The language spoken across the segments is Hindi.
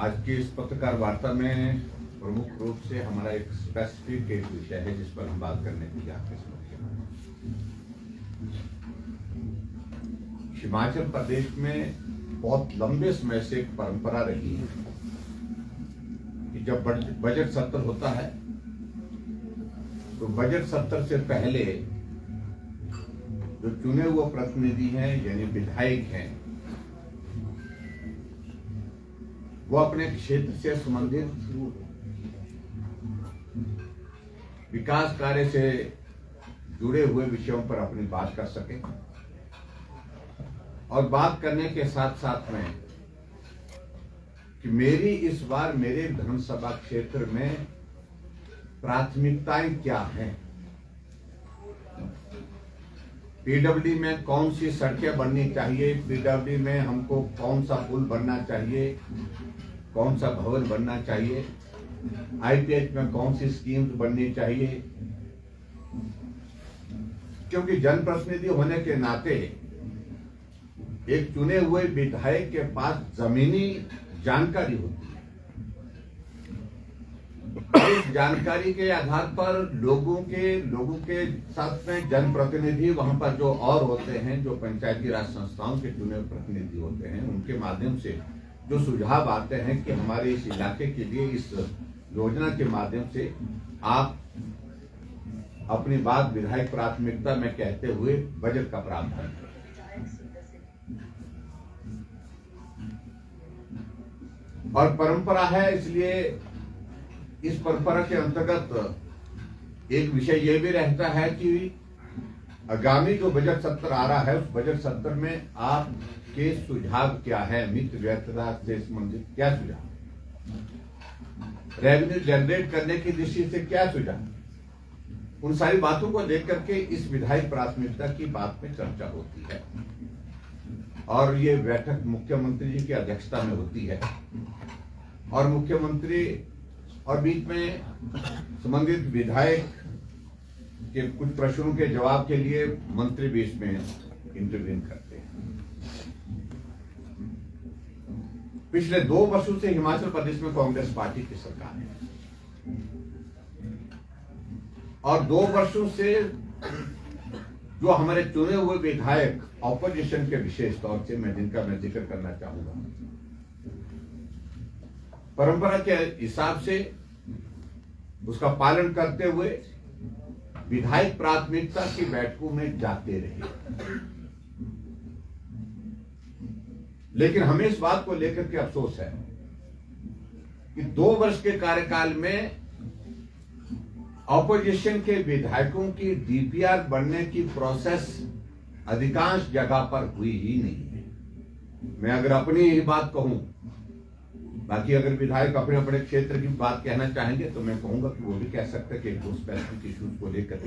आज की इस पत्रकार वार्ता में प्रमुख रूप से हमारा एक स्पेसिफिक एक विषय है जिस पर हम बात करने के लिए आपके समक्ष हैं। हिमाचल प्रदेश में बहुत लंबे समय से एक परंपरा रही है कि जब बजट सत्र होता है तो बजट सत्र से पहले जो चुने हुए प्रतिनिधि हैं यानी विधायक हैं वो अपने क्षेत्र से संबंधित विकास कार्य से जुड़े हुए विषयों पर अपनी बात कर सके और बात करने के साथ साथ में कि मेरी इस बार मेरे विधानसभा क्षेत्र में प्राथमिकताएं क्या हैं, पीडब्ल्यूडी में कौन सी सड़कें बननी चाहिए, पीडब्ल्यूडी में हमको कौन सा पुल बनना चाहिए, कौन सा भवन बनना चाहिए, आईपीएच में कौन सी स्कीम्स बननी चाहिए। क्योंकि जनप्रतिनिधि होने के नाते एक चुने हुए विधायक के पास जमीनी जानकारी होती है। इस जानकारी के आधार पर लोगों के साथ में जनप्रतिनिधि वहां पर जो और होते हैं, जो पंचायती राज संस्थाओं के चुने हुए प्रतिनिधि होते हैं, उनके माध्यम से जो सुझाव आते हैं कि हमारे इस इलाके के लिए इस योजना के माध्यम से आप अपनी बात विधायक प्राथमिकता में कहते हुए बजट का प्रावधान करें। और परंपरा है, इसलिए इस परंपरा के अंतर्गत एक विषय यह भी रहता है कि आगामी जो बजट सत्र आ रहा है उस बजट सत्र में आपके सुझाव क्या है, मित्र व्यर्थता से संबंधित क्या सुझाव, रेवेन्यू जनरेट करने की दृष्टि से क्या सुझाव, उन सारी बातों को लेकर के इस विधायक प्राथमिकता की बात में चर्चा होती है। और ये बैठक मुख्यमंत्री जी की अध्यक्षता में होती है और मुख्यमंत्री और बीच में संबंधित विधायक के कुछ प्रश्नों के जवाब के लिए मंत्री भी इसमें इंटरवीन करते हैं। पिछले 2 वर्षों से हिमाचल प्रदेश में कांग्रेस पार्टी की सरकार है और 2 वर्षों से जो हमारे चुने हुए विधायक ऑपोजिशन के विशेष तौर से जिनका मैं जिक्र करना चाहूंगा, परंपरा के हिसाब से उसका पालन करते हुए विधायक प्राथमिकता की बैठकों में जाते रहे। लेकिन हमें इस बात को लेकर के अफसोस है कि 2 वर्ष के कार्यकाल में ऑपोजिशन के विधायकों की डीपीआर बनने की प्रोसेस अधिकांश जगह पर हुई ही नहीं है। मैं अगर अपनी ही बात कहूं, बाकी अगर विधायक अपने अपने क्षेत्र की बात कहना चाहेंगे तो मैं कहूंगा कि वो भी कह सकते हैं कि दो स्पेसिफिक इश्यूज को लेकर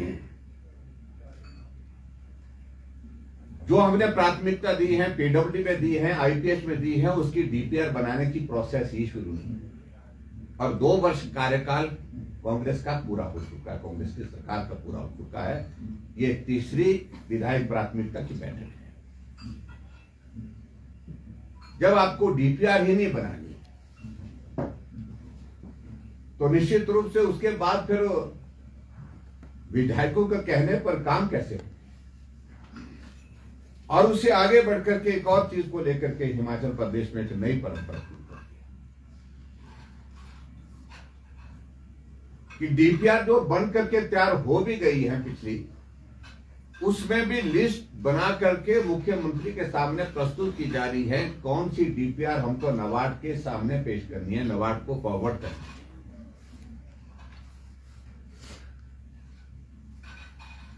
जो हमने प्राथमिकता दी है, पीडब्ल्यूडी में दी है, आईपीएच में दी है, उसकी डीपीआर बनाने की प्रोसेस ही शुरू नहीं है। और 2 वर्ष कार्यकाल कांग्रेस का पूरा हो चुका है, कांग्रेस की सरकार का पूरा हो चुका है। ये तीसरी विधायक प्राथमिकता की बैठक है। जब आपको डीपीआर ही नहीं बनानी तो निश्चित रूप से उसके बाद फिर विधायकों के कहने पर काम कैसे हो। और उससे आगे बढ़कर के एक और चीज को लेकर के हिमाचल प्रदेश में एक नई परंपरा कि डीपीआर जो बन करके तैयार हो भी गई है पिछली, उसमें भी लिस्ट बना करके मुख्यमंत्री के सामने प्रस्तुत की जा रही है कौन सी डीपीआर हमको नाबार्ड के सामने पेश करनी है, नाबार्ड को फॉरवर्ड करनी है।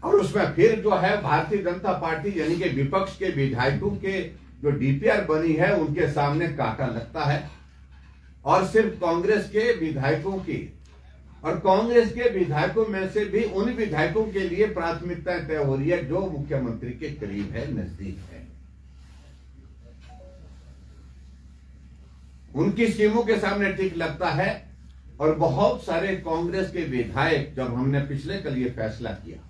और उसमें फिर जो है भारतीय जनता पार्टी यानी कि विपक्ष के विधायकों के जो डीपीआर बनी है उनके सामने कांटा लगता है और सिर्फ कांग्रेस के विधायकों की, और कांग्रेस के विधायकों में से भी उन विधायकों के लिए प्राथमिकताएं तय हो रही है जो मुख्यमंत्री के करीब है, नजदीक है। उनकी स्कीमों के सामने टिक लगता है। और बहुत सारे कांग्रेस के विधायक, जब हमने पिछले कल ये फैसला किया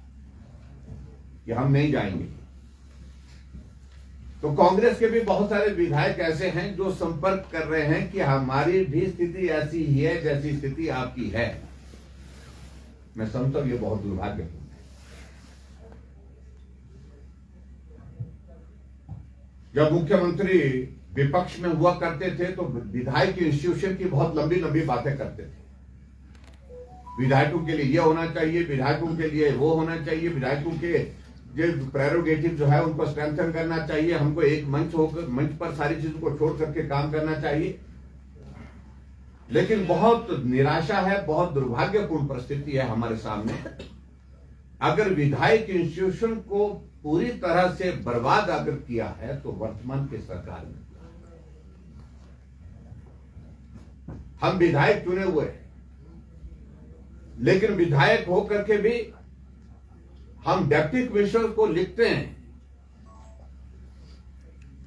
कि हम नहीं जाएंगे, तो कांग्रेस के भी बहुत सारे विधायक ऐसे हैं जो संपर्क कर रहे हैं कि हमारी भी स्थिति ऐसी ही है जैसी स्थिति आपकी है। मैं समझता हूं ये बहुत दुर्भाग्यपूर्ण है। जब मुख्यमंत्री विपक्ष में हुआ करते थे तो विधायक इंस्टीट्यूशन की बहुत लंबी लंबी बातें करते थे। विधायकों के लिए ये होना चाहिए, विधायकों के लिए वो होना चाहिए, विधायकों के जो प्रेरोगेटिव जो है उनको स्ट्रेंथन करना चाहिए, हमको एक मंच पर सारी चीजों को छोड़ करके काम करना चाहिए। लेकिन बहुत निराशा है, बहुत दुर्भाग्यपूर्ण परिस्थिति है हमारे सामने। अगर विधायक इंस्टीट्यूशन को पूरी तरह से बर्बाद अगर किया है तो वर्तमान की सरकार ने। हम विधायक चुने हुए हैं, लेकिन विधायक होकर के भी हम डिप्टी कमिश्नर को लिखते हैं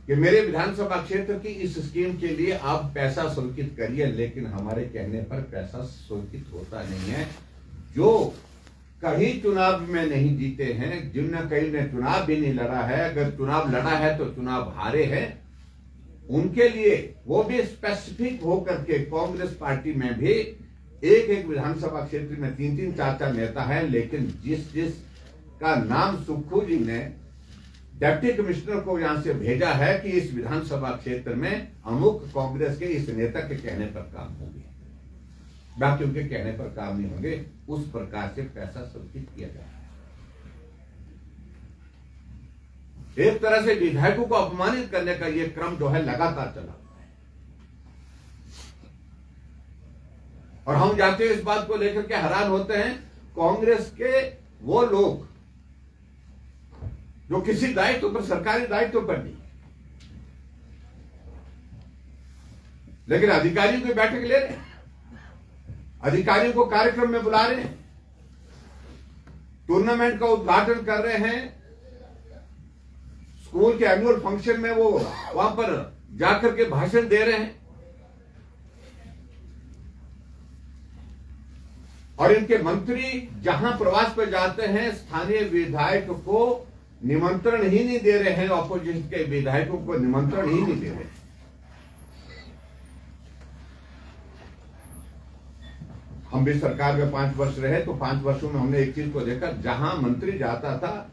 कि मेरे विधानसभा क्षेत्र की इस स्कीम के लिए आप पैसा स्वीकृत करिए, लेकिन हमारे कहने पर पैसा स्वीकृत होता नहीं है। जो कहीं चुनाव में नहीं जीते हैं, जिनने कहीं ने चुनाव भी नहीं लड़ा है, अगर चुनाव लड़ा है तो चुनाव हारे हैं, उनके लिए वो भी स्पेसिफिक होकर के कांग्रेस पार्टी में भी एक एक विधानसभा क्षेत्र में 3-3 4-4 नेता हैं, लेकिन जिस का नाम सुक्खू जी ने डिप्टी कमिश्नर को यहां से भेजा है कि इस विधानसभा क्षेत्र में अमुक कांग्रेस के इस नेता के कहने पर काम होंगे, बाकी उनके कहने पर काम नहीं होंगे, उस प्रकार से पैसा स्वीकृत किया जा रहा है। एक तरह से विधायकों को अपमानित करने का यह क्रम जो है लगातार चला हुआ है। और हम जाते इस बात को लेकर के हैरान होते हैं, कांग्रेस के वो लोग जो किसी दायित्व पर, सरकारी दायित्व पर नहीं, लेकिन अधिकारियों की बैठक ले रहे हैं, अधिकारियों को कार्यक्रम में बुला रहे हैं, टूर्नामेंट का उद्घाटन कर रहे हैं, स्कूल के एनुअल फंक्शन में वो वहां पर जाकर के भाषण दे रहे हैं, और इनके मंत्री जहां प्रवास पर जाते हैं स्थानीय विधायक को निमंत्रण ही नहीं दे रहे हैं, ऑपोजिशन के विधायकों को निमंत्रण ही नहीं दे रहे। हम भी सरकार में 5 वर्ष रहे तो 5 वर्षों में हमने एक चीज को देखा, जहां मंत्री जाता था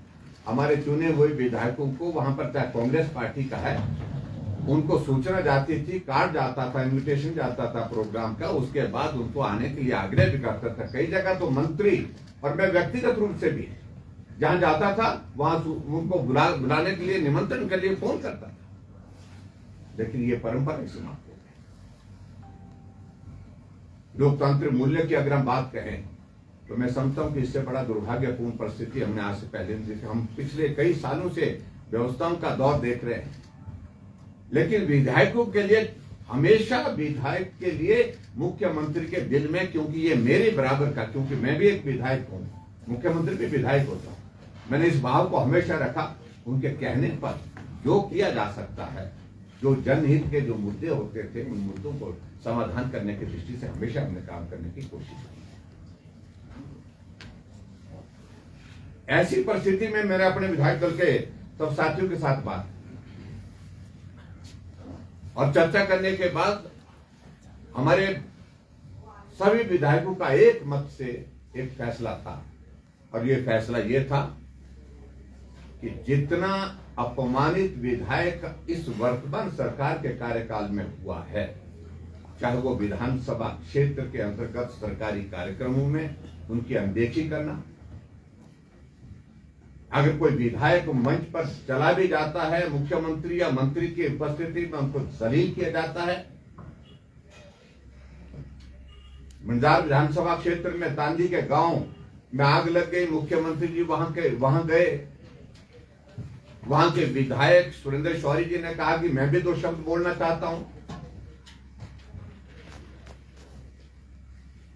हमारे चुने हुए विधायकों को, वहां पर चाहे कांग्रेस पार्टी का है, उनको सूचना जाती थी, कार्ड जाता था, इन्विटेशन जाता था प्रोग्राम का, उसके बाद उनको आने के लिए आग्रह भी करता था। कई जगह तो मंत्री और मैं व्यक्तिगत रूप से भी जहां जाता था वहां उनको बुलाने के लिए, निमंत्रण के लिए फोन करता था, लेकिन ये परंपरा समाप्त हो गई। लोकतांत्रिक मूल्य की अगर हम बात कहें तो मैं समझता हूं कि इससे बड़ा दुर्भाग्यपूर्ण परिस्थिति हमने आज से पहले नहीं देखी। हम पिछले कई सालों से व्यवस्थाओं का दौर देख रहे हैं, लेकिन विधायकों के लिए हमेशा, विधायक के लिए मुख्यमंत्री के दिल में, क्योंकि ये मेरे बराबर का, क्योंकि मैं भी एक विधायक हूं, मुख्यमंत्री भी विधायक होता हूं, मैंने इस भाव को हमेशा रखा। उनके कहने पर जो किया जा सकता है, जो जनहित के जो मुद्दे होते थे, उन मुद्दों को समाधान करने की दृष्टि से हमेशा हमने काम करने की कोशिश की। ऐसी परिस्थिति में मैंने अपने विधायक दल के सब साथियों के साथ बात और चर्चा करने के बाद हमारे सभी विधायकों का एक मत से एक फैसला था, और ये फैसला ये था कि जितना अपमानित विधायक इस वर्तमान सरकार के कार्यकाल में हुआ है, चाहे वो विधानसभा क्षेत्र के अंतर्गत सरकारी कार्यक्रमों में उनकी अनदेखी करना, अगर कोई विधायक मंच पर चला भी जाता है, मुख्यमंत्री या मंत्री की उपस्थिति में उनको जलील किया जाता है। मंजार विधानसभा क्षेत्र में तांदी के गांव में आग लग गई, मुख्यमंत्री जी वहां गए, वहां के विधायक सुरेंद्र शौरी जी ने कहा कि मैं भी 2 शब्द बोलना चाहता हूं,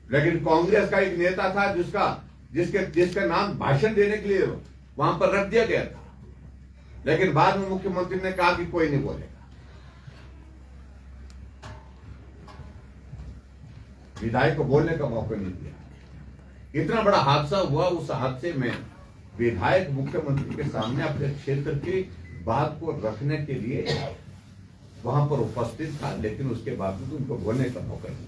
लेकिन कांग्रेस का एक नेता था जिसका नाम भाषण देने के लिए वहां पर रख दिया गया था, लेकिन बाद में मुख्यमंत्री ने कहा कि कोई नहीं बोलेगा। विधायक को बोलने का मौका नहीं दिया। इतना बड़ा हादसा हुआ, उस हादसे में विधायक मुख्यमंत्री के सामने अपने क्षेत्र की बात को रखने के लिए वहां पर उपस्थित था, लेकिन उसके बावजूद उनको बोलने का मौका नहीं है।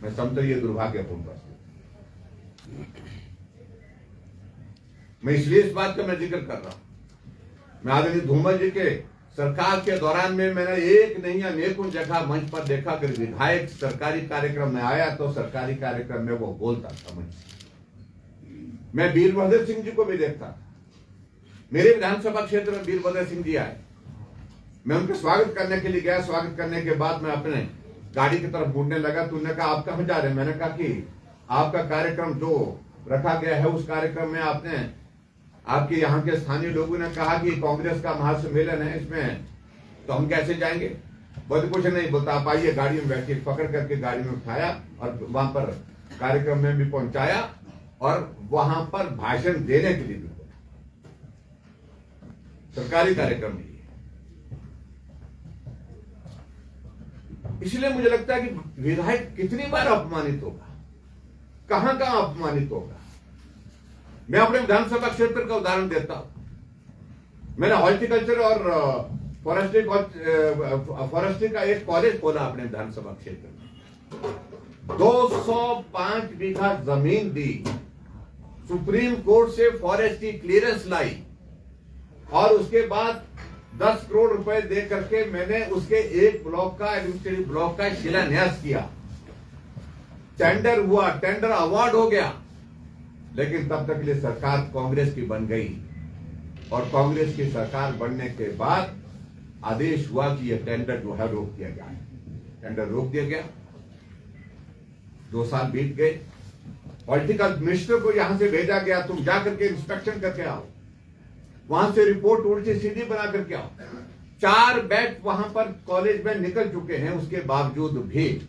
मैं समझता हूं ये दुर्भाग्यपूर्ण परिस्थिति। मैं इसलिए इस बात का मैं जिक्र कर रहा हूं। मैं आदरणीय धूमल जी के सरकार के दौरान में मैंने एक नहीं अनेकों जगह मंच पर देखा कि विधायक सरकारी कार्यक्रम में आया तो सरकारी कार्यक्रम में वो बोलता था मंच से। मैं वीरभद्र सिंह जी को भी देखता था। मेरे विधानसभा क्षेत्र में वीरभद्र सिंह जी आए, मैं उनका स्वागत करने के लिए गया। स्वागत करने के बाद मैं अपने गाड़ी की तरफ मुड़ने लगा तो उन्होंने कहा आप कहां जा रहे हैं? मैंने कहा कि आपका कार्यक्रम जो रखा गया है उस कार्यक्रम में आपने आपके यहाँ के स्थानीय लोगों ने कहा कि कांग्रेस का महासम्मेलन है इसमें, तो हम कैसे जाएंगे? बोलते कुछ नहीं, बोलता आप आइए गाड़ी में बैठिए। पकड़ करके गाड़ी में उठाया और वहां पर कार्यक्रम में भी पहुंचाया और वहां पर भाषण देने के लिए भी सरकारी कार्यक्रम में। इसलिए मुझे लगता है कि विधायक कितनी बार अपमानित होगा, कहां कहां अपमानित होगा। मैं अपने विधानसभा क्षेत्र का उदाहरण देता हूं। मैंने हॉर्टिकल्चर और फॉरेस्ट्री का एक कॉलेज खोला अपने विधानसभा क्षेत्र में। 205 बीघा जमीन दी, सुप्रीम कोर्ट से फॉरेस्ट्री क्लियरेंस लाई और उसके बाद 10 करोड़ रुपए दे करके मैंने उसके एक ब्लॉक का एडमिनिस्ट्रेटिव ब्लॉक का शिलान्यास किया। टेंडर हुआ, टेंडर अवार्ड हो गया, लेकिन तब तक के लिए सरकार कांग्रेस की बन गई और कांग्रेस की सरकार बनने के बाद आदेश हुआ कि यह टेंडर जो है रोक दिया गया। टेंडर रोक दिया गया। 2 साल बीत गए। पॉलिटिकल मिनिस्टर को यहां से भेजा गया, तुम जाकर के इंस्पेक्शन करके आओ, वहां से रिपोर्ट उल्टी सीधी बना करके आओ। 4 बैच वहां पर कॉलेज में निकल चुके हैं, उसके बावजूद भी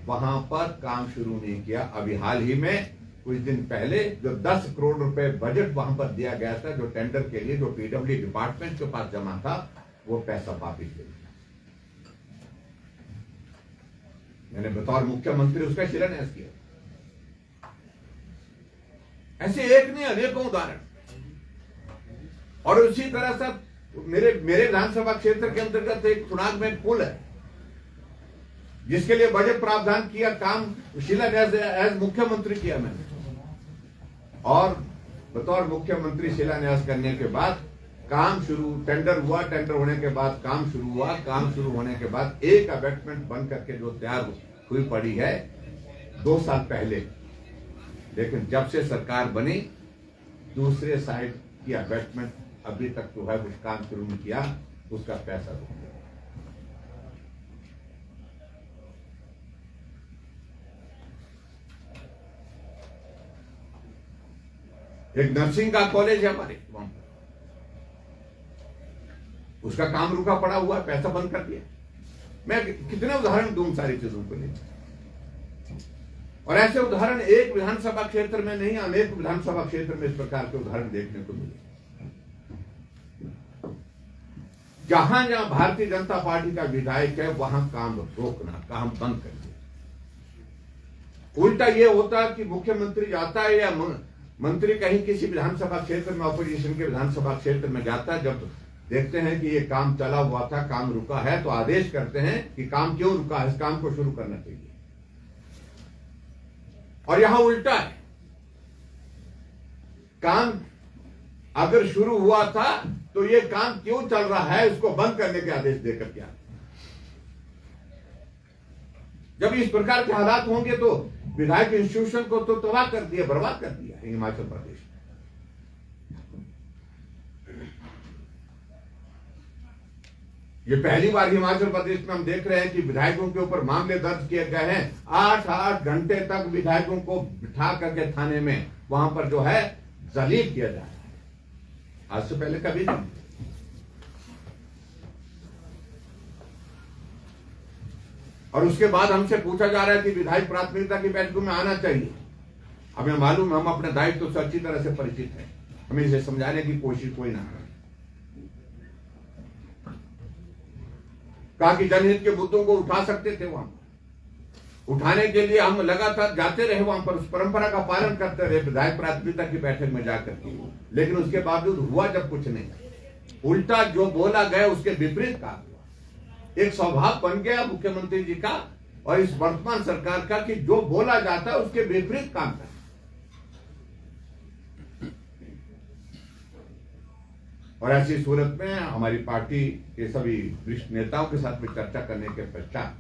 वहां पर काम शुरू नहीं किया। अभी हाल ही में कुछ दिन पहले जो 10 करोड़ रुपए बजट वहां पर दिया गया था जो टेंडर के लिए, जो पीडब्ल्यू डिपार्टमेंट के पास जमा था, वो पैसा वापिस दे दिया। मैंने बतौर मुख्यमंत्री उसका शिलान्यास किया। ऐसे एक नहीं अनेकों उदाहरण। और उसी तरह से मेरे विधानसभा क्षेत्र के अंतर्गत एक चुनाव में पुल है जिसके लिए बजट प्रावधान किया, काम शिलान्यास एज मुख्यमंत्री किया मैंने। और बतौर मुख्यमंत्री शिलान्यास करने के बाद काम शुरू, टेंडर हुआ, टेंडर होने के बाद काम शुरू हुआ, काम शुरू होने के बाद एक अबैटमेंट बन करके जो तैयार हुई पड़ी है 2 साल पहले, लेकिन जब से सरकार बनी दूसरे साइड की अबैटमेंट अभी तक जो है कुछ काम शुरू नहीं किया, उसका पैसा रुक गया। एक नर्सिंग का कॉलेज है हमारे वहां पर, उसका काम रुका पड़ा हुआ, पैसा बंद कर दिया। मैं कितने उदाहरण दूं सारी चीजों को लेकर। और ऐसे उदाहरण एक विधानसभा क्षेत्र में नहीं, अनेक विधानसभा क्षेत्र में इस प्रकार के उदाहरण देखने को मिले। जहां जहां भारतीय जनता पार्टी का विधायक है वहां काम रोकना, काम बंद कर दिया। उल्टा यह होता कि मुख्यमंत्री जाता है या मंत्री कहीं किसी विधानसभा क्षेत्र में, ऑपोजिशन के विधानसभा क्षेत्र में जाता है, जब देखते हैं कि ये काम चला हुआ था, काम रुका है, तो आदेश करते हैं कि काम क्यों रुका है, इस काम को शुरू करना चाहिए। और यहां उल्टा है, काम अगर शुरू हुआ था तो ये काम क्यों चल रहा है, इसको बंद करने के आदेश देकर क्या। जब इस प्रकार के हालात होंगे तो विधायक इंस्टीट्यूशन को तो तबाह कर दिया, बर्बाद कर दिया हिमाचल प्रदेश। ये पहली बार हिमाचल प्रदेश में हम देख रहे हैं कि विधायकों के ऊपर मामले दर्ज किए गए हैं। 8-8 घंटे तक विधायकों को बिठा करके थाने में वहां पर जो है जलील किया जा रहा है। आज से पहले कभी नहीं। और उसके बाद हमसे पूछा जा रहा है कि विधायक प्राथमिकता की बैठकों में आना चाहिए। हमें मालूम, हम अपने दायित्व से अच्छी तरह से परिचित हैं, हमें इसे समझाने की कोशिश कोई ना करे। कहा कि जनहित के मुद्दों को उठा सकते थे वहां, उठाने के लिए हम लगातार जाते रहे वहां पर, उस परंपरा का पालन करते रहे विधायक प्राथमिकता की बैठक में जाकर के, लेकिन उसके बावजूद हुआ जब कुछ नहीं, उल्टा जो बोला गया उसके विपरीत काम हुआ। एक स्वभाव बन गया मुख्यमंत्री जी का और इस वर्तमान सरकार का कि जो बोला जाता है उसके विपरीत काम करना। और ऐसी सूरत में हमारी पार्टी के सभी वरिष्ठ नेताओं के साथ में चर्चा करने के पश्चात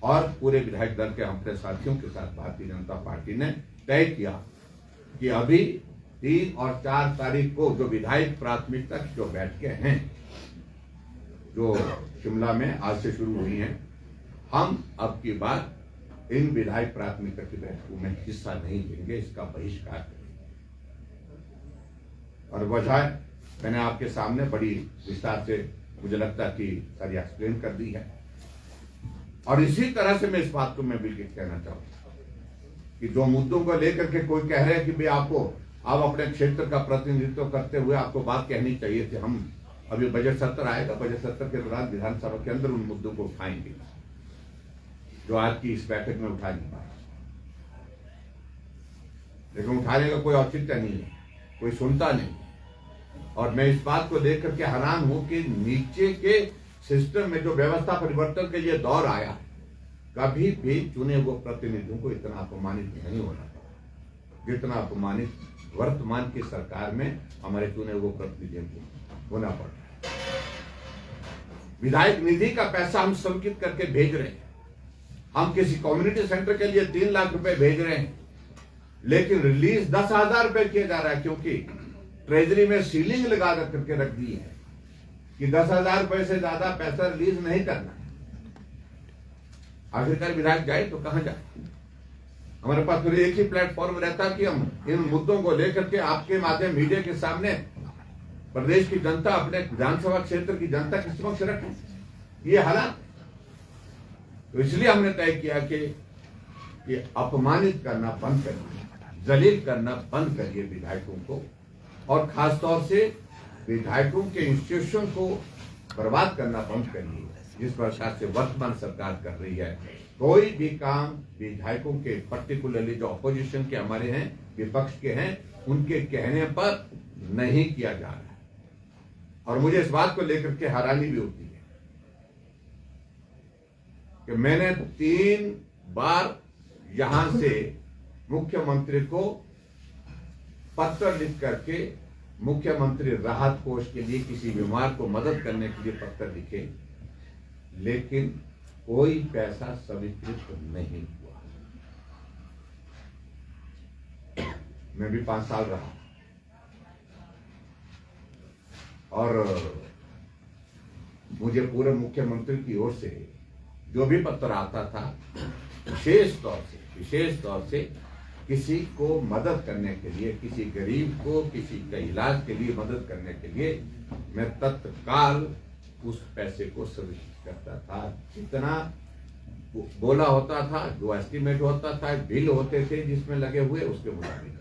और पूरे विधायक दल के अपने साथियों के साथ भारतीय जनता पार्टी ने तय किया कि अभी 3 और 4 तारीख को जो विधायक प्राथमिकता की जो बैठकें हैं जो शिमला में आज से शुरू हुई हैं, हम अब की बार इन विधायक प्राथमिकता की बैठकों में हिस्सा नहीं लेंगे, इसका बहिष्कार करेंगे। और वजह मैंने आपके सामने बड़ी विस्तार से मुझे लगता कि सारी एक्सप्लेन कर दी है। और इसी तरह से मैं इस बात को मैं बिल्कुल कहना चाहूंगा कि जो मुद्दों को लेकर के कोई कह रहे हैं कि भाई आप अपने क्षेत्र का प्रतिनिधित्व करते हुए आपको बात कहनी चाहिए थी, हम अभी बजट सत्र आएगा, बजट सत्र के दौरान विधानसभा के अंदर उन मुद्दों को उठाएंगे जो आज की इस बैठक में उठा नहीं पाए। लेकिन उठाने का कोई औचित्य नहीं है, कोई सुनता नहीं। और मैं इस बात को लेकर के हैरान हूं कि नीचे के सिस्टम में जो व्यवस्था परिवर्तन के लिए दौर आया, कभी भी चुने हुए प्रतिनिधियों को इतना अपमानित नहीं होना पड़ा जितना अपमानित वर्तमान की सरकार में हमारे चुने हुए प्रतिनिधियों को होना पड़ रहा है। विधायक निधि का पैसा हम संकित करके भेज रहे हैं, हम किसी कम्युनिटी सेंटर के लिए 3 लाख रुपए भेज रहे हैं, लेकिन रिलीज 10,000 रुपए किया जा रहा है, क्योंकि ट्रेजरी में सीलिंग लगा करके रख दी है कि 10,000 रुपए से ज्यादा पैसा रिलीज नहीं करना। आखिरकार विधायक जाए तो कहां जाए? हमारे पास फिर एक ही प्लेटफॉर्म रहता कि हम इन मुद्दों को लेकर के आपके माध्यम मीडिया के सामने प्रदेश की जनता, अपने विधानसभा क्षेत्र की जनता के समक्ष रखें ये हालात। तो इसलिए हमने तय किया कि अपमानित करना बंद करिए, जलील करना बंद करिए विधायकों को, और खासतौर से विधायकों के इंस्टीट्यूशन को बर्बाद करना बंद करिए जिस प्रकार से वर्तमान सरकार कर रही है। कोई भी काम विधायकों के, पर्टिकुलरली जो अपोजिशन के हमारे हैं, विपक्ष के हैं, उनके कहने पर नहीं किया जा रहा है। और मुझे इस बात को लेकर के हैरानी भी होती है कि मैंने 3 बार यहां से मुख्यमंत्री को पत्र लिख करके मुख्यमंत्री राहत कोष के लिए किसी बीमार को मदद करने के लिए पत्र लिखे, लेकिन कोई पैसा स्वीकृत नहीं हुआ। मैं भी 5 साल रहा और मुझे पूरे मुख्यमंत्री की ओर से जो भी पत्र आता था, विशेष तौर से किसी को मदद करने के लिए, किसी गरीब को किसी का इलाज के लिए मदद करने के लिए, मैं तत्काल उस पैसे को स्वीकृत करता था। जितना बोला होता था, जो एस्टीमेट होता था, बिल होते थे जिसमें लगे हुए, उसके मुताबिक।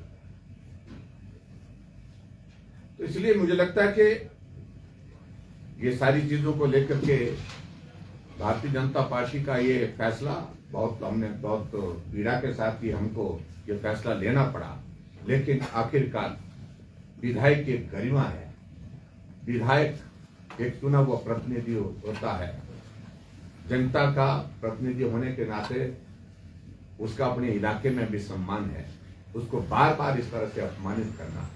तो इसलिए मुझे लगता है कि ये सारी चीजों को लेकर के भारतीय जनता पार्टी का ये फैसला हमने बहुत पीड़ा के साथ ही हमको ये फैसला लेना पड़ा। लेकिन आखिरकार विधायक की गरिमा है, विधायक एक चुना हुआ प्रतिनिधि होता है, जनता का प्रतिनिधि होने के नाते उसका अपने इलाके में भी सम्मान है। उसको बार बार इस तरह से अपमानित करना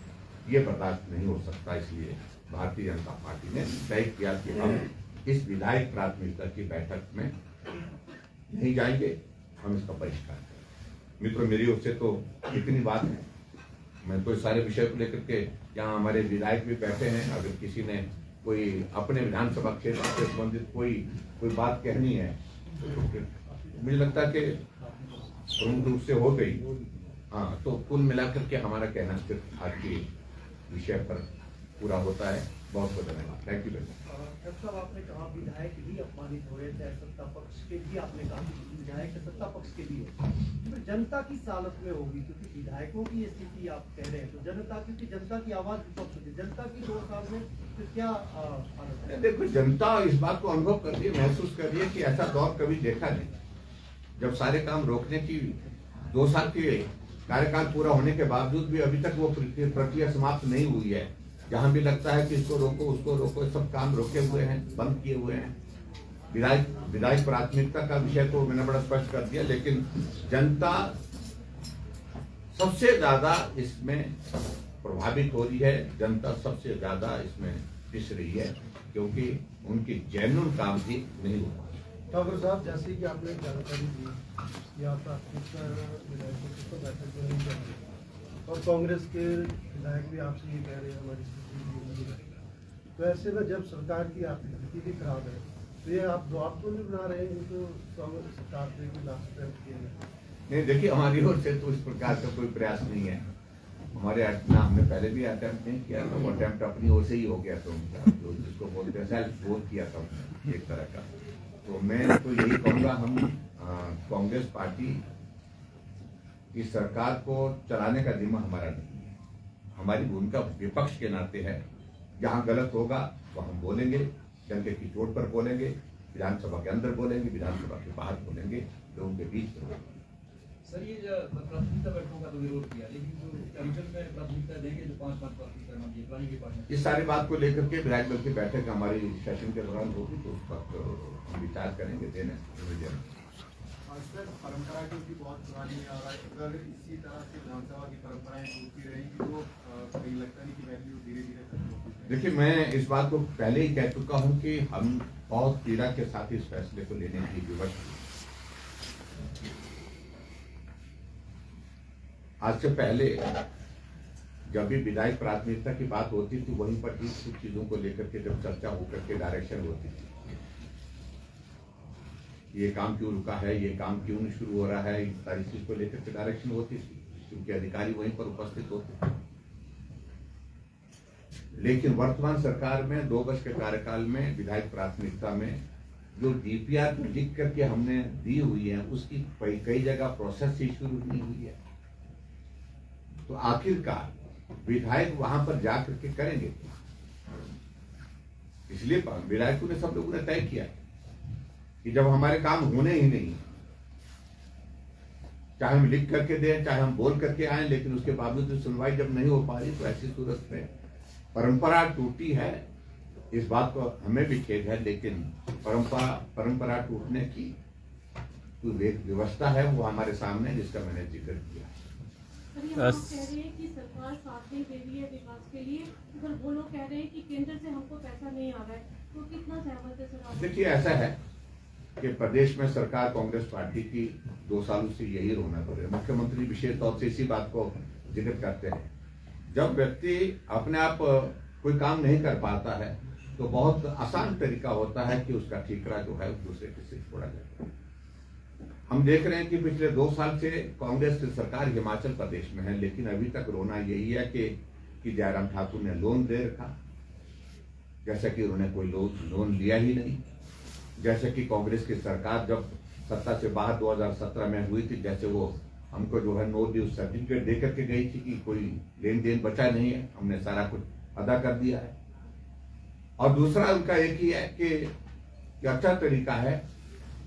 ये बर्दाश्त नहीं हो सकता। इसलिए भारतीय जनता पार्टी ने तय किया कि हम इस विधायक प्राथमिकता की बैठक में नहीं जाएंगे, हम इसका बहिष्कार करेंगे। मित्रों, मेरी ओर से तो इतनी बात है। मैं तो सारे विषय को लेकर के, यहाँ हमारे विधायक भी बैठे हैं, अगर किसी ने कोई अपने विधानसभा क्षेत्र से संबंधित कोई बात कहनी है तो मुझे लगता है कि प्रमुख रूप से हो गई। हाँ, तो कुल मिलाकर के हमारा कहना सिर्फ आज के विषय पर पूरा होता है। बहुत बहुत धन्यवाद। Thank you very much. साहब, आपने कहा विधायक भी अपमानित हो रहे थे, सत्ता पक्ष के भी आपने कहा विधायक सत्ता पक्ष के भी हो, तो जनता की हालत में होगी, क्योंकि विधायकों की स्थिति आप कह रहे हैं, तो जनता, क्योंकि जनता की आवाज विपक्ष होती है, जनता की 2 साल में तो क्या हालत है? देखो, जनता इस बात को अनुभव कर रही है, महसूस कर रही है कि ऐसा दौर कभी देखा नहीं जब सारे काम रोकने की 2 साल के कार्यकाल पूरा होने के बावजूद भी अभी तक वो प्रक्रिया समाप्त नहीं हुई है। जहां भी लगता है कि इसको रोको उसको रोको, सब काम रोके हुए हैं, बंद किए हुए हैं। विधायक प्राथमिकता का विषय तो मैंने बड़ा स्पष्ट कर दिया, लेकिन जनता सबसे ज्यादा इसमें प्रभावित हो रही है, जनता सबसे ज्यादा इसमें पिस रही है, क्योंकि उनकी जेन्युइन काम भी नहीं हो पा रहा। ठाकुर साहब, जैसे कि आपने जानकारी दी या प्राथमिकता विधायकों की तो बैठक में नहीं कर रही, और कांग्रेस के विधायक भी आपसे ये कह रहे हैं हमारी स्थिति नहीं है। तो ऐसे में जब सरकार की आर्थिक स्थिति भी खराब है, तो ये आप जवाब तो नहीं बना रहे हैं इनको कांग्रेस सरकार के लास्ट टाइम किए हैं? नहीं, देखिए, हमारी ओर से तो इस प्रकार का कोई प्रयास नहीं है। हमारे हमने पहले भी अटेम्प्ट नहीं किया था, वो अटेम्प्ट अपनी ओर से ही हो गया था उनका, जो जिसको बोलते हैं सेल्फ ग्रोथ किया था एक तरह का। तो मैं तो यही कहूँगा, हम कांग्रेस पार्टी की सरकार को चलाने का जिम्मा हमारा नहीं है। हमारी भूमिका विपक्ष के नाते है। जहाँ गलत होगा तो हम बोलेंगे, डंके की चोट पर बोलेंगे, विधानसभा के अंदर बोलेंगे, विधानसभा के बाहर बोलेंगे, लोगों के बीच में। सर, ये जो प्राथमिकता बैठकों का तो विरोध किया, लेकिन जो कमीशन में प्राथमिकता देंगे, जो 5 प्राथमिकता मांगी प्लानिंग डिपार्टमेंट, इस सारी बात को लेकर के विधायक दल की बैठक हमारी सेशन के दौरान होगी, तो उस वक्त हम विचार करेंगे देने। सर, परंपरा क्योंकि बहुत पुरानी है, और अगर इसी तरह से विधानसभा की परंपराएं होती रहेंगी तो कहीं लगता नहीं कि वैल्यू धीरे धीरे खत्म होती है। देखिए, मैं इस बात को पहले ही कह चुका हूं कि हम बहुत पीड़ा के साथ इस फैसले को लेने की विवश हैं। आज से पहले जब भी विधायक प्राथमिकता की बात होती थी, वहीं पर ही कुछ चीजों को लेकर के जब चर्चा होकर के डायरेक्शन होती थी, ये काम क्यों रुका है, ये काम क्यों नहीं शुरू हो रहा है, इस सारी चीज को लेकर के डायरेक्शन होती थी, क्योंकि अधिकारी वहीं पर उपस्थित होते थे। लेकिन वर्तमान सरकार में 2 वर्ष के कार्यकाल में विधायक प्राथमिकता में जो डीपीआर लिख करके हमने दी हुई है, उसकी कई जगह प्रोसेस ही शुरू नहीं हुई है। तो आखिरकार विधायक वहां पर जाकर के करेंगे, इसलिए विधायकों ने, सब लोगों ने तय किया कि जब हमारे काम होने ही नहीं, चाहे हम लिख करके दें, चाहे हम बोल करके आए, लेकिन उसके बावजूद सुनवाई जब नहीं हो पा रही, तो ऐसी सूरत में परंपरा टूटी है। इस बात को हमें भी खेद है, लेकिन परंपरा टूटने की कोई एक व्यवस्था है, वो हमारे सामने, जिसका मैंने जिक्र किया। कह रहे हैं कि सरकार साथ नहीं दे रही है विकास के लिए, अगर वो लोग कह रहे हैं कि केंद्र से हमको पैसा नहीं आ रहा है, तो कितना सहमत है सर? देखिए, ऐसा है कि प्रदेश में सरकार कांग्रेस पार्टी की 2 सालों से यही रोना पड़ रहा है। मुख्यमंत्री विशेष तौर से इसी बात को जिक्र करते हैं। जब व्यक्ति अपने आप कोई काम नहीं कर पाता है, तो बहुत आसान तरीका होता है कि उसका ठीकरा जो है दूसरे किसी से छोड़ा जाता है। हम देख रहे हैं कि पिछले 2 साल से कांग्रेस की सरकार हिमाचल प्रदेश में है, लेकिन अभी तक रोना यही है कि जयराम ठाकुर ने लोन दे रखा, जैसा कि उन्होंने कोई लोन लिया ही नहीं। जैसे कि कांग्रेस की सरकार जब सत्ता से बाहर 2017 में हुई थी, जैसे वो हमको जो है नो ड्यूज सर्टिफिकेट दे करके गई थी कि कोई लेन देन बचा नहीं है, हमने सारा कुछ अदा कर दिया है। और दूसरा उनका एक ही है कि अच्छा तरीका है,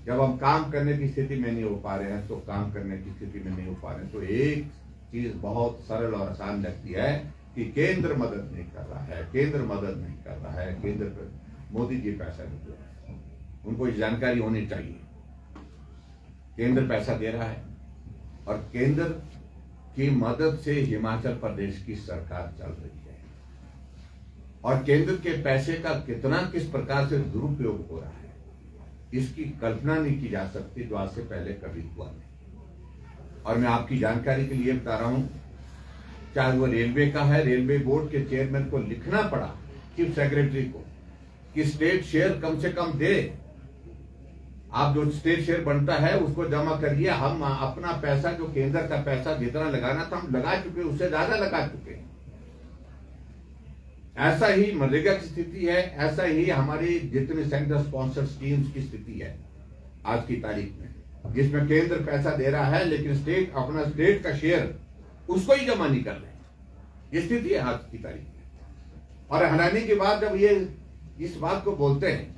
जब हम काम करने की स्थिति में नहीं हो पा रहे हैं, तो काम करने की स्थिति में नहीं हो पा रहे हैं, तो एक चीज बहुत सरल और आसान लगती है कि केंद्र मदद नहीं कर रहा है, केंद्र मदद नहीं कर रहा है, केंद्र पर मोदी जी पैसा नहीं दे रहा है। उनको ये जानकारी होनी चाहिए, केंद्र पैसा दे रहा है, और केंद्र की मदद से हिमाचल प्रदेश की सरकार चल रही है, और केंद्र के पैसे का कितना किस प्रकार से दुरुपयोग हो रहा है, इसकी कल्पना नहीं की जा सकती, जो आज से पहले कभी हुआ नहीं। और मैं आपकी जानकारी के लिए बता रहा हूं, चाहे वो रेलवे का है, रेलवे बोर्ड के चेयरमैन को लिखना पड़ा, चीफ सेक्रेटरी को, कि स्टेट शेयर कम से कम दे, आप जो स्टेट शेयर बनता है उसको जमा करिए, हम अपना पैसा, जो केंद्र का पैसा जितना लगाना था हम लगा चुके, उससे ज्यादा लगा चुके। ऐसा ही मनरेगा की स्थिति है, ऐसा ही हमारी जितनी सेंटर स्पॉन्सर्ड स्कीम्स की स्थिति है आज की तारीख में, जिसमें केंद्र पैसा दे रहा है, लेकिन स्टेट अपना स्टेट का शेयर उसको ही जमा नहीं कर रहे। ये स्थिति है आज की तारीख में। और हैरानी की बात, जब ये इस बात को बोलते हैं,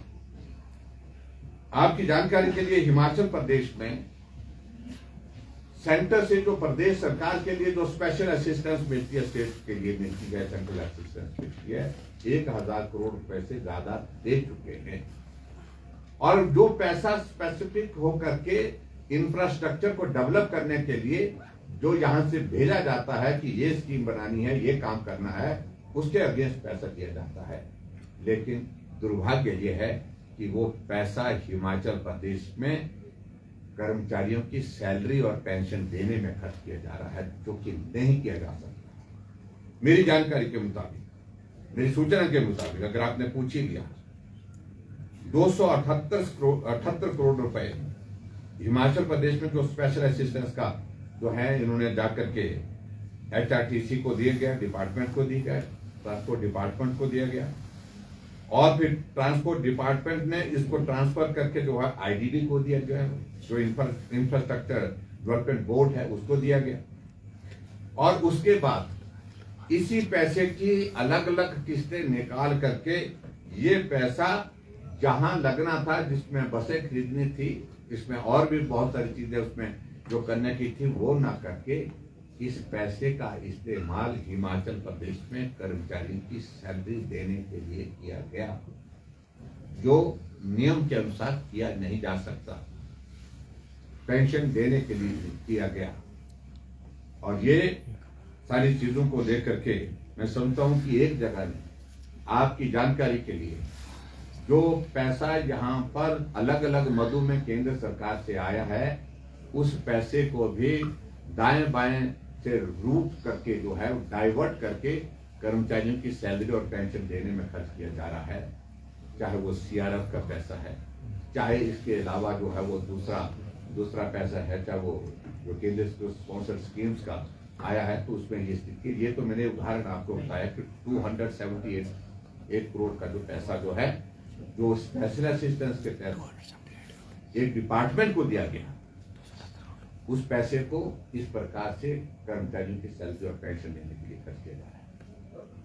आपकी जानकारी के लिए हिमाचल प्रदेश में सेंटर से जो प्रदेश सरकार के लिए जो स्पेशल असिस्टेंस मिलती है, स्टेट के लिए मिलती है, सेंट्रल असिस्टेंस मिलती है, 1000 करोड़ रुपए से ज्यादा दे चुके हैं। और जो पैसा स्पेसिफिक होकर के इंफ्रास्ट्रक्चर को डेवलप करने के लिए जो यहां से भेजा जाता है कि ये स्कीम बनानी है, ये काम करना है, उसके अगेंस्ट पैसा दिया जाता है। लेकिन दुर्भाग्य ये है कि वो पैसा हिमाचल प्रदेश में कर्मचारियों की सैलरी और पेंशन देने में खर्च किया जा रहा है, जो कि नहीं किया जा सकता। मेरी जानकारी के मुताबिक, मेरी सूचना के मुताबिक, अगर आपने पूछ ही लिया, 278 करोड़ रुपए हिमाचल प्रदेश में जो स्पेशल असिस्टेंस का जो है, इन्होंने जाकर के HRTC को दिया गया, डिपार्टमेंट को दिया गया, ट्रांसपोर्ट डिपार्टमेंट को दिया गया, और फिर ट्रांसपोर्ट डिपार्टमेंट ने इसको ट्रांसफर करके जो है IDD को दिया गया, जो इंफ्रास्ट्रक्चर डेवलपमेंट बोर्ड है उसको दिया गया। और उसके बाद इसी पैसे की अलग अलग किस्तें निकाल करके ये पैसा जहां लगना था, जिसमें बसें खरीदनी थी, इसमें और भी बहुत सारी चीजें उसमें जो करने की थी, वो ना करके इस पैसे का इस्तेमाल हिमाचल प्रदेश में कर्मचारियों की सैलरी देने के लिए किया गया, जो नियम के अनुसार किया नहीं जा सकता। पेंशन देने के लिए किया गया। और ये सारी चीजों को लेकर के मैं समझता हूं कि एक जगह में आपकी जानकारी के लिए जो पैसा यहाँ पर अलग अलग मदों में केंद्र सरकार से आया है, उस पैसे को भी दाएं बाएं से रूट करके जो है डाइवर्ट करके कर्मचारियों की सैलरी और पेंशन देने में खर्च किया जा रहा है। चाहे वो CRF का पैसा है, चाहे इसके अलावा जो है वो दूसरा पैसा है, चाहे वो जो केंद्र स्पॉन्सर्ड स्कीम्स का आया है, तो उसमें ये स्थिति, ये तो मैंने उदाहरण आपको बताया कि 278 करोड़ का जो पैसा जो है, जो स्पेशल असिस्टेंस के तहत एक डिपार्टमेंट को दिया गया, उस पैसे को इस प्रकार से कर्मचारियों की सैलरी और पेंशन देने के लिए खर्च किया जा रहा है।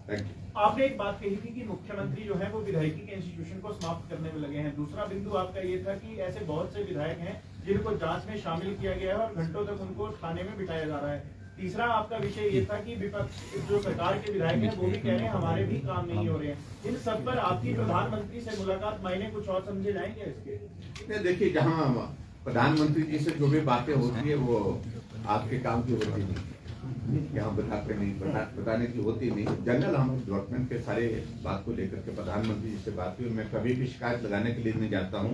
Thank you. आपने एक बात कही थी कि मुख्यमंत्री जो है वो विधायकी के इंस्टीट्यूशन को समाप्त करने में लगे हैं। दूसरा बिंदु आपका ये था कि ऐसे बहुत से विधायक हैं जिनको जांच में शामिल किया गया है और घंटों तक उनको थाने में बिठाया जा रहा है। तीसरा आपका विषय ये था कि विपक्ष जो सरकार के विधायक हैं वो भी कह रहे हैं हमारे भी काम नहीं हो रहे हैं। इन सब पर आपकी प्रधानमंत्री से मुलाकात मायने कुछ और समझे जाएंगे इसके? देखिए, जहाँ प्रधानमंत्री जी से जो भी बातें होती है वो आपके काम की होती नहीं, यहाँ बताने की होती नहीं। जनरल हम डेवलपमेंट के सारे बात को लेकर के प्रधानमंत्री जी से बात हुई। मैं कभी भी शिकायत लगाने के लिए नहीं जाता हूँ।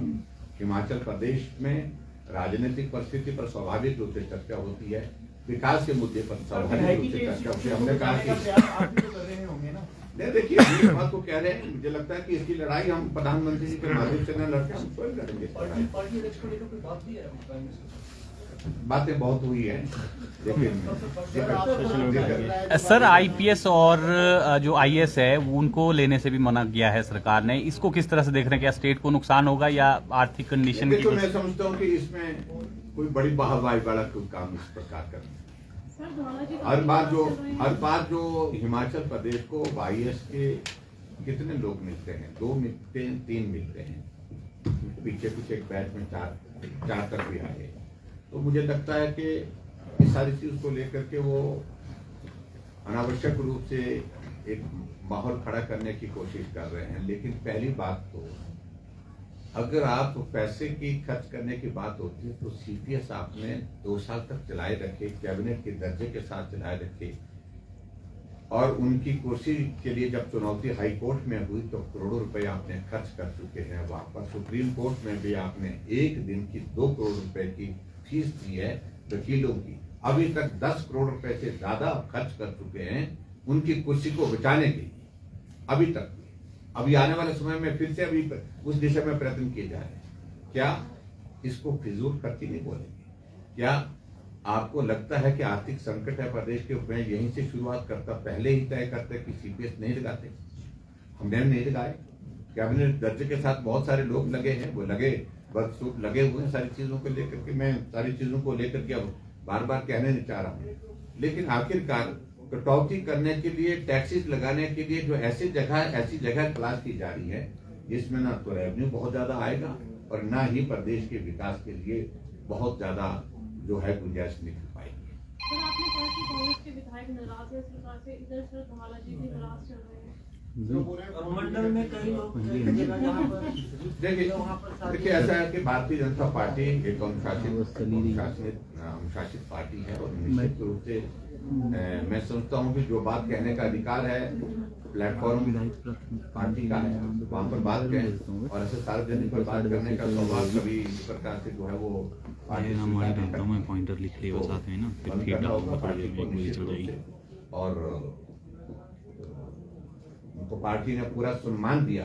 हिमाचल प्रदेश में राजनीतिक परिस्थिति पर स्वाभाविक रूप से चर्चा होती है, विकास के मुद्दे पर स्वाभाविक रूप से चर्चा होती है। हमने कहा कि नहीं, देखिए, इस बात को कह रहे हैं, मुझे लगता है कि इसकी लड़ाई हम प्रधानमंत्री जी के माध्यम से न लड़के हम स्वयं लड़ेंगे। बातें बहुत हुई है, लेकिन सर IPS और जो IAS है उनको लेने से भी मना किया है सरकार ने। इसको किस तरह से देख रहे हैं? क्या स्टेट को नुकसान होगा या आर्थिक कंडीशन की? तो मैं समझता हूँ कि इसमें कोई बड़ी वाहवाही वाला कोई काम इस प्रकार करना। हर बार जो हिमाचल प्रदेश को IAS के कितने लोग मिलते हैं? 2 मिलते हैं, 3 मिलते हैं, पीछे एक बैच में 4 तक भी आए। तो मुझे लगता है कि इस सारी चीज को लेकर के वो अनावश्यक रूप से एक माहौल खड़ा करने की कोशिश कर रहे हैं। लेकिन पहली बात तो, अगर आप पैसे की खर्च करने की बात होती है तो CPS आपने 2 साल तक चलाए रखे, कैबिनेट के दर्जे के साथ चलाए रखे, और उनकी कुर्सी के लिए जब चुनौती हाई कोर्ट में हुई तो करोड़ों रुपए आपने खर्च कर चुके हैं। वहां पर सुप्रीम कोर्ट में भी आपने एक दिन की 2 करोड़ रुपए की फीस दी है वकीलों की। अभी तक 10 करोड़ रुपए से ज्यादा खर्च कर चुके हैं उनकी कुर्सी को बचाने के लिए। अभी तक, अभी आने वाले समय में फिर से अभी उस दिशा में प्रयत्न किए जा रहे हैं। क्या इसको फिजूल खर्ची नहीं बोलेंगे? क्या आपको लगता है कि आर्थिक संकट है प्रदेश के? मैं यहीं से शुरुआत करता, पहले ही तय करते कि CPS नहीं लगाते। हमने नहीं लगाए, कैबिनेट दर्जे के साथ बहुत सारे लोग लगे हैं, वो लगे हुए हैं सारी चीजों को लेकर के। मैं सारी चीजों को लेकर के अब बार बार कहने नहीं चाह रहा हूँ, लेकिन आखिरकार कटौती करने के लिए, टैक्सेस लगाने के लिए जो ऐसी जगह तलाश की जा रही है, जिसमें ना तो रेवेन्यू बहुत ज्यादा आएगा और ना ही प्रदेश के विकास के लिए बहुत ज्यादा जो है गुंजाइश निकल पाएगी। सर आपने कहा कि कांग्रेस के विधायक नाराज है सरकार से, इधर शरद धवाला जी भी नाराज चल रहे हैं। मंडल में कई लोग कई जगह जहाँ पर देखिए ऐसा है कि भारतीय जनता पार्टी एक अनुशासित पार्टी है और निश्चित रूप से मैं समझता हूँ कि जो बात कहने का अधिकार है प्लेटफॉर्म पार्टी का है, वहाँ पर बात कहें और ऐसे सार्वजनिक पर बात करने का स्वभाव कभी इस प्रकार से जो है वो पार्टी मैं पॉइंटर लिख लिया साथ में ना, फिर बंद फीड करना डालूंगा, होगा पार्टी को एक गोली निश्चित चल रूप जाएगी। से। और उनको पार्टी ने पूरा सम्मान दिया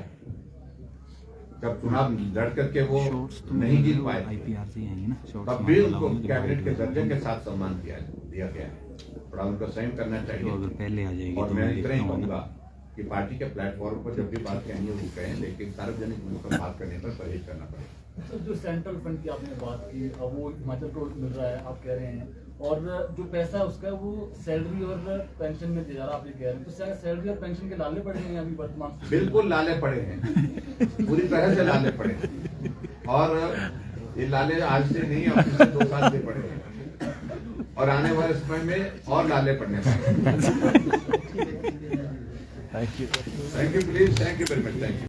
जब चुनाव लड़ करके वो नहीं जीत पाए आईपीआर से ही आएंगे ना शॉर्ट्स, तब भी उनको कैबिनेट के दर्जे के साथ सम्मान दिया गया है। थोड़ा उनको संयम करना तो चाहिए अगर पहले आ जाएगी और तो मैं मैं इतना देखता ही हूँ कहूंगा ना। कि पार्टी के प्लेटफॉर्म पर जब भी बात कहनी है वो कहें, लेकिन सार्वजनिक मुद्दों पर बात करने पर परहेज करना पड़ेगा। सर जो सेंट्रल फंड की आपने बात की, अब वो हिमाचल को मिल रहा है आप कह रहे हैं, और जो पैसा है उसका वो सैलरी और पेंशन में दिया जा रहा है आप ये कह रहे हैं, तो शायद सैलरी और पेंशन के लाले पड़े हैं अभी वर्तमान? बिल्कुल लाले पड़े हैं, पूरी तरह से लाले पड़े हैं और ये लाले आज से नहीं अब पिछले 2 साल से पड़े हैं और आने वाले समय में और लाले पड़ने वाले। Thank you. Thank you please, thank you very much, thank you.